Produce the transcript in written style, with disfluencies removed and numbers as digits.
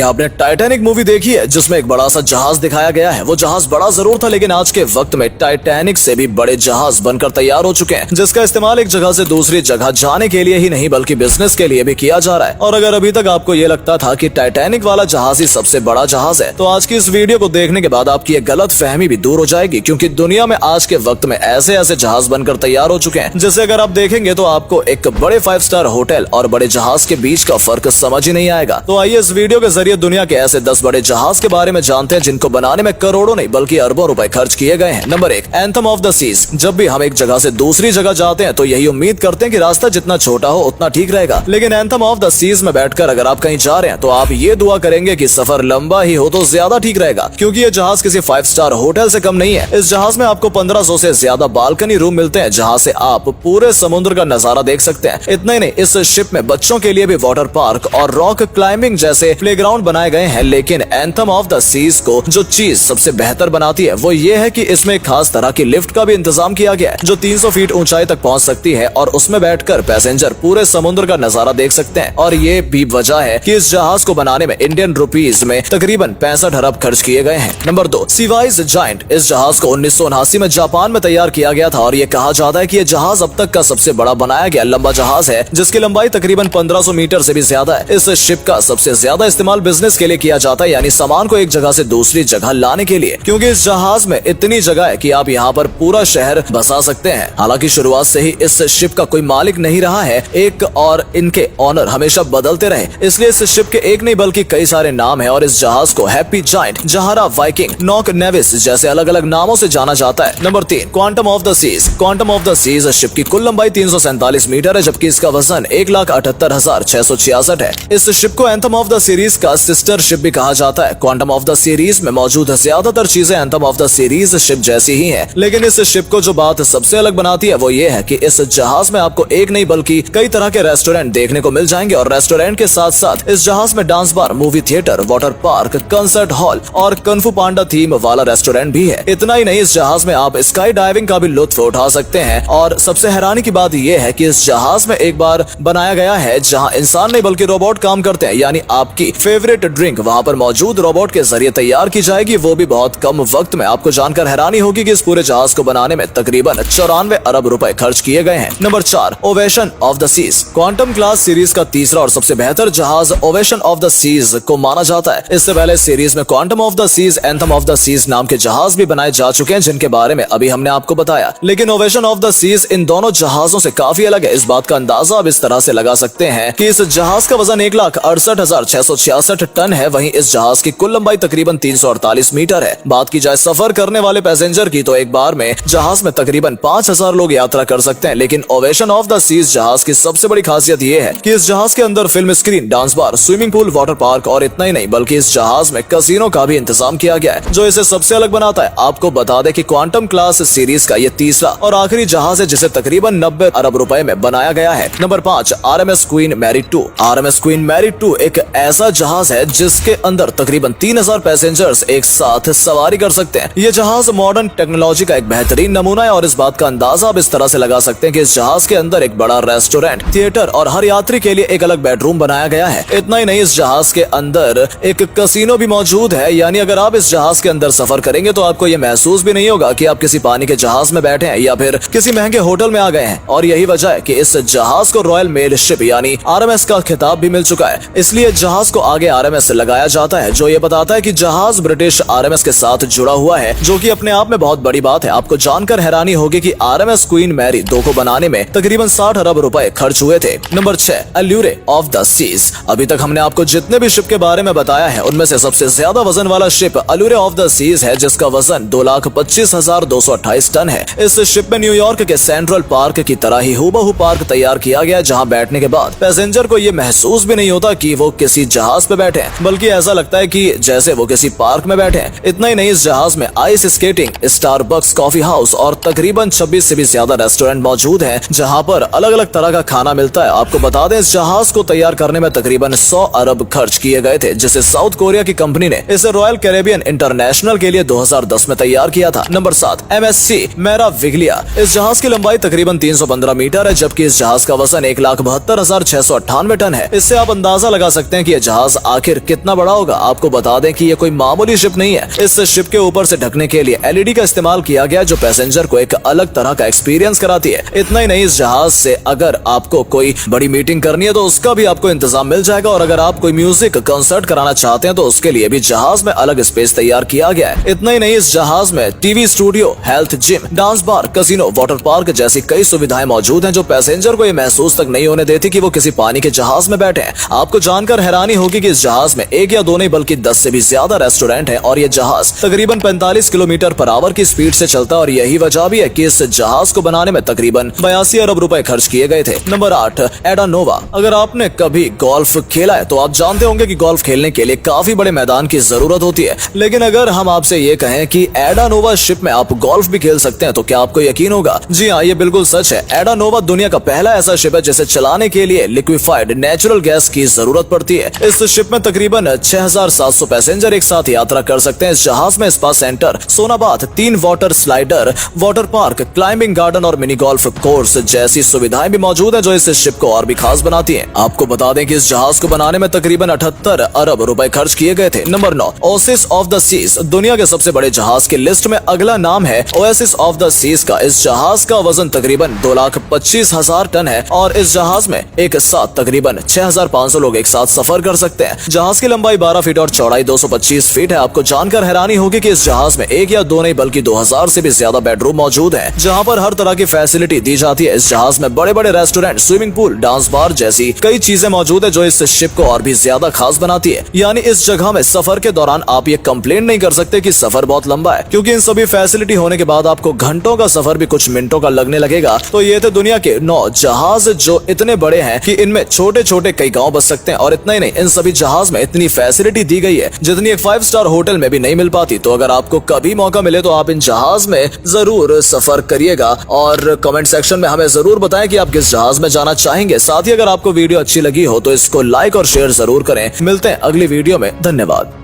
क्या आपने Titanic movie देखी है जिसमें एक बड़ा सा जहाज दिखाया गया है? वो जहाज बड़ा जरूर था, लेकिन आज के वक्त में टाइटैनिक से भी बड़े जहाज बनकर तैयार हो चुके हैं, जिसका इस्तेमाल एक जगह से दूसरी जगह जाने के लिए ही नहीं बल्कि बिजनेस के लिए भी किया जा रहा है। और अगर अभी तक आपको ये लगता था कि टाइटैनिक वाला जहाज ही सबसे बड़ा जहाज है, तो आज की इस वीडियो को देखने के बाद आपकी ये गलत फहमी भी दूर हो जाएगी, क्योंकि दुनिया में आज के वक्त में ऐसे ऐसे जहाज बनकर तैयार हो चुके हैं जिसे अगर आप देखेंगे तो आपको एक बड़े 5 स्टार होटल और बड़े जहाज के बीच का फर्क समझ ही नहीं आएगा। तो आइए इस वीडियो के जरिए दुनिया के ऐसे 10 बड़े जहाज के बारे में जानते हैं जिनको बनाने में करोड़ों नहीं बल्कि अरबों रुपए खर्च किए गए हैं। Number 1, Anthem of the Seas. जब भी हम एक जगह से दूसरी जगह जाते हैं तो यही उम्मीद करते हैं कि रास्ता जितना छोटा हो उतना ठीक रहेगा, लेकिन एंथम ऑफ द सीज में बैठकर अगर आप कहीं जा रहे हैं तो आप ये दुआ करेंगे कि सफर लंबा ही हो तो ज्यादा ठीक रहेगा, क्योंकि ये जहाज किसी 5 स्टार होटल से कम नहीं है। इस जहाज में आपको 1500 से ज्यादा बालकनी रूम मिलते हैं, जहां से आप पूरे समुद्र का नजारा देख सकते हैं। इतना ही नहीं, इस शिप में बच्चों के लिए भी वाटर पार्क और रॉक क्लाइंबिंग जैसे प्लेग्राउंड बनाए गए हैं। लेकिन एंथम ऑफ द सीज को जो चीज सबसे बेहतर बनाती है वो ये है कि इसमें खास तरह की लिफ्ट का भी इंतजाम किया गया है, जो 300 फीट ऊंचाई तक पहुंच सकती है और उसमें बैठकर पैसेंजर पूरे समुद्र का नजारा देख सकते हैं। और ये भी वजह है कि इस जहाज को बनाने में इंडियन रुपीज में तकरीबन 65 अरब खर्च किए गए हैं। Number 2, seawise giant. इस जहाज को 1979 में जापान में तैयार किया गया था और ये कहा जाता है कि ये जहाज अब तक का सबसे बड़ा बनाया गया लंबा जहाज है, जिसकी लंबाई तकरीबन 1500 मीटर से भी ज्यादा है। इस शिप का सबसे ज्यादा इस्तेमाल बिजनेस के लिए किया जाता है, यानी सामान को एक जगह से दूसरी जगह लाने के लिए, क्योंकि इस जहाज में इतनी जगह है कि आप यहाँ पर पूरा शहर बसा सकते हैं। हालांकि शुरुआत से ही इस शिप का कोई मालिक नहीं रहा है, एक और इनके ऑनर हमेशा बदलते रहे, इसलिए इस शिप के एक नहीं बल्कि कई सारे नाम है। और इस जहाज को Happy Giant, Jahre, Viking, Knock Nevis जैसे अलग अलग नामों से जाना जाता है। Number 3, Quantum of the Seas. Quantum of the Seas ship की कुल लंबाई 347 मीटर है, जबकि इसका वजन 1,78,666 है। इस शिप को एंथम ऑफ द सीरीज का सिस्टर शिप भी कहा जाता है। क्वांटम ऑफ द सीरीज में मौजूद ज्यादातर चीजें anthem of the series ship जैसी ही हैं, लेकिन इस शिप को जो बात सबसे अलग बनाती है वो ये है कि इस जहाज में आपको एक नहीं बल्कि कई तरह के रेस्टोरेंट देखने को मिल जाएंगे, और रेस्टोरेंट के साथ साथ इस जहाज में dance bar, movie theatre, water park, concert hall और कन्फू पांडा थीम वाला रेस्टोरेंट भी है। इतना ही नहीं, इस जहाज में आप स्काई डाइविंग का भी लुत्फ उठा सकते हैं। और सबसे हैरानी की बात यह है कि इस जहाज में एक बार बनाया गया है जहां इंसान नहीं बल्कि रोबोट काम करते हैं, यानी आपकी फेवरेट ड्रिंक वहां पर मौजूद रोबोट के जरिए तैयार की जाएगी, वो भी बहुत कम वक्त में। आपको जानकर हैरानी होगी कि इस पूरे जहाज को बनाने में तकरीबन 94 अरब रुपए खर्च किए गए हैं। Number 4, Ovation of the Seas. Quantum class series का तीसरा और सबसे बेहतर जहाज ओवेशन ऑफ द सीज को माना जाता है। इससे पहले सीरीज में Quantum of the Seas, Anthem of the Seas नाम के जहाज भी बनाए जा चुके हैं, जिनके बारे में अभी हमने आपको बताया, लेकिन ओवेशन ऑफ द सीज इन दोनों जहाजों से काफी अलग है। इस बात का अंदाजा अब इस तरह से लगा सकते हैं कि इस जहाज का वजन 1,68,666 टन है, वहीं इस जहाज की कुल लंबाई तकरीबन 348 मीटर है। बात की जाए सफर करने वाले पैसेंजर की तो एक बार में जहाज में तकरीबन 5000 लोग यात्रा कर सकते हैं। लेकिन ओवेशन ऑफ द सीज जहाज की सबसे बड़ी खासियत ये है कि इस जहाज के अंदर film screen, dance bar, swimming pool, water park और इतना ही नहीं बल्कि इस जहाज में कैसीनो का भी इंतजाम किया गया है, जो इसे सबसे अलग बनाता है। आपको बता दें कि क्वांटम क्लास सीरीज का ये तीसरा और आखिरी जहाज है जिसे तकरीबन 90 अरब रुपए में बनाया गया है। Number 5, RMS Queen Mary 2। RMS Queen Mary 2 एक ऐसा जहाज है जिसके अंदर तकरीबन 3000 पैसेंजर्स एक साथ सवारी कर सकते हैं। ये जहाज मॉडर्न टेक्नोलॉजी का एक बेहतरीन नमूना है, और इस बात का अंदाजा अब इस तरह से लगा सकते हैं कि इस जहाज के अंदर एक बड़ा रेस्टोरेंट, थिएटर और हर यात्री के लिए एक अलग बेडरूम बनाया गया है। इतना ही नहीं, इस जहाज के अंदर एक कैसीनो भी मौजूद है, यानी अगर आप इस जहाज के अंदर सफर करेंगे तो आपको ये महसूस भी नहीं होगा कि आप किसी पानी के जहाज में बैठे हैं या फिर किसी महंगे होटल में आ गए हैं। और यही वजह है कि इस जहाज को रॉयल मेल शिप यानी RMS का खिताब भी मिल चुका है, इसलिए जहाज को आगे RMS लगाया जाता है, जो ये बताता है कि जहाज ब्रिटिश RMS के साथ जुड़ा हुआ है, जो कि अपने आप में बहुत बड़ी बात है। आपको जानकर हैरानी होगी कि RMS क्वीन मैरी 2 को बनाने में तकरीबन 60 अरब रुपए खर्च हुए थे। Number 6, allure of the seas. अभी तक हमने आपको जितने भी शिप के बारे में बताया है उनमें से सबसे ज्यादा वजन वाला शिप अल्यूरे ऑफ द सीज है, जिसका वजन 2,25,228 टन है। इस शिप में न्यूयॉर्क के सेंट्रल पार्क की तरह ही हूबहू पार्क तैयार किया गया, जहां बैठने के बाद पैसेंजर को ये महसूस भी नहीं होता कि वो किसी जहाज पे बैठे हैं, बल्कि ऐसा लगता है कि जैसे वो किसी पार्क में बैठे हैं। इतना ही नहीं, इस जहाज में ice skating, Starbucks coffee house और तकरीबन 26 से भी ज्यादा रेस्टोरेंट मौजूद हैं, जहां पर अलग अलग तरह का खाना मिलता है। आपको बता दें, इस जहाज को तैयार करने में तकरीबन 100 अरब खर्च किए गए थे, जिसे साउथ कोरिया की कंपनी ने इसे रॉयल कैरेबियन इंटरनेशनल के लिए 2010 में तैयार किया था। Number 7, MSC मेराविग्लिया। इस जहाज की लंबाई तकरीबन 315 मीटर है, जबकि इस जहाज का वजन 1,72,698 टन है। इससे आप अंदाजा लगा सकते हैं कि यह जहाज आखिर कितना बड़ा होगा। आपको बता दें कि ये कोई मामूली शिप नहीं है। इस शिप के ऊपर से ढकने के लिए एलईडी का इस्तेमाल किया गया, जो पैसेंजर को एक अलग तरह का एक्सपीरियंस कराती है। इतना ही नहीं, इस जहाज से अगर आपको कोई बड़ी मीटिंग करनी है तो उसका भी आपको इंतजाम मिल जाएगा, और अगर आप कोई म्यूजिक कंसर्ट कराना चाहते हैं तो उसके लिए भी जहाज में अलग स्पेस तैयार किया गया है। इतना ही नहीं, इस जहाज में TV studio, health gym, dance bar, casino, water park जैसी कई सुविधाएं मौजूद हैं, जो पैसेंजर को ये महसूस तक नहीं होने देती कि वो किसी पानी के जहाज में बैठे हैं। आपको जानकर हैरानी होगी कि इस जहाज में एक या दो नहीं बल्कि 10 से भी ज्यादा रेस्टोरेंट हैं, और ये जहाज तकरीबन 45 किलोमीटर पर आवर की स्पीड से चलता है, और यही वजह भी है कि इस जहाज को बनाने में तकरीबन 82 अरब रुपए खर्च किए गए थे। नंबर 8, एडा नोवा। अगर आपने कभी गोल्फ खेला है तो आप जानते होंगे कि गोल्फ खेलने के लिए काफी बड़े मैदान की जरूरत होती है, लेकिन अगर हम आपसे ये कहें कि एडा नोवा शिप में आप गोल्फ भी खेल सकते हैं तो क्या आपको यकीन होगा? जी हाँ, ये बिल्कुल सच है। एडा नोवा दुनिया का पहला ऐसा शिप है जिसे चलाने के लिए लिक्विफाइड नेचुरल गैस की जरूरत पड़ती है। इस शिप में तकरीबन 6700 पैसेंजर एक साथ यात्रा कर सकते हैं। इस जहाज में स्पा सेंटर, सोना bath, 3 water slider, water park, climbing garden और मिनी गोल्फ कोर्स जैसी सुविधाएं भी मौजूद है, जो इस शिप को और भी खास बनाती हैं। आपको बता दें कि इस जहाज को बनाने में तकरीबन 78 अरब रुपए खर्च किए गए थे। Number 9, Oasis of the Seas. दुनिया के सबसे बड़े जहाज की लिस्ट में अगला नाम है ओएसिस ऑफ द सीज का। इस जहाज का वजन तकरीबन 2,25,000 टन है, और इस जहाज में एक साथ तकरीबन 6,500 लोग एक साथ सफर कर सकते हैं। जहाज की लंबाई 12 फीट और चौड़ाई 225 फीट है। आपको जानकर हैरानी होगी कि इस जहाज में एक या दो नहीं बल्कि 2000 से भी ज्यादा बेडरूम मौजूद हैं, जहां पर हर तरह की फैसिलिटी दी जाती है। इस जहाज में बड़े बड़े restaurant, swimming pool, dance bar जैसी कई चीजें मौजूद है, जो इस शिप को और भी ज्यादा खास बनाती है। यानी इस जगह में सफर के दौरान आप ये कंप्लेंट नहीं कर सकते कि सफर बहुत लंबा है, क्योंकि इन सभी फैसिलिटी होने के बाद आपको घंटों का सफर भी कुछ मिनटों का लगने लगेगा। तो ये थे दुनिया के 9 जहाज जो इतने बड़े हैं कि इनमें छोटे छोटे कई गांव बस सकते हैं। और इतना ही नहीं, इन सभी जहाज में इतनी फैसिलिटी दी गई है जितनी एक 5 स्टार होटल में भी नहीं मिल पाती। तो अगर आपको कभी मौका मिले तो आप इन जहाज में जरूर सफर करिएगा, और कमेंट सेक्शन में हमें जरूर बताएं कि आप किस जहाज में जाना चाहेंगे। साथ ही अगर आपको वीडियो अच्छी लगी हो तो इसको लाइक और शेयर जरूर करें। मिलते हैं अगली वीडियो में। धन्यवाद।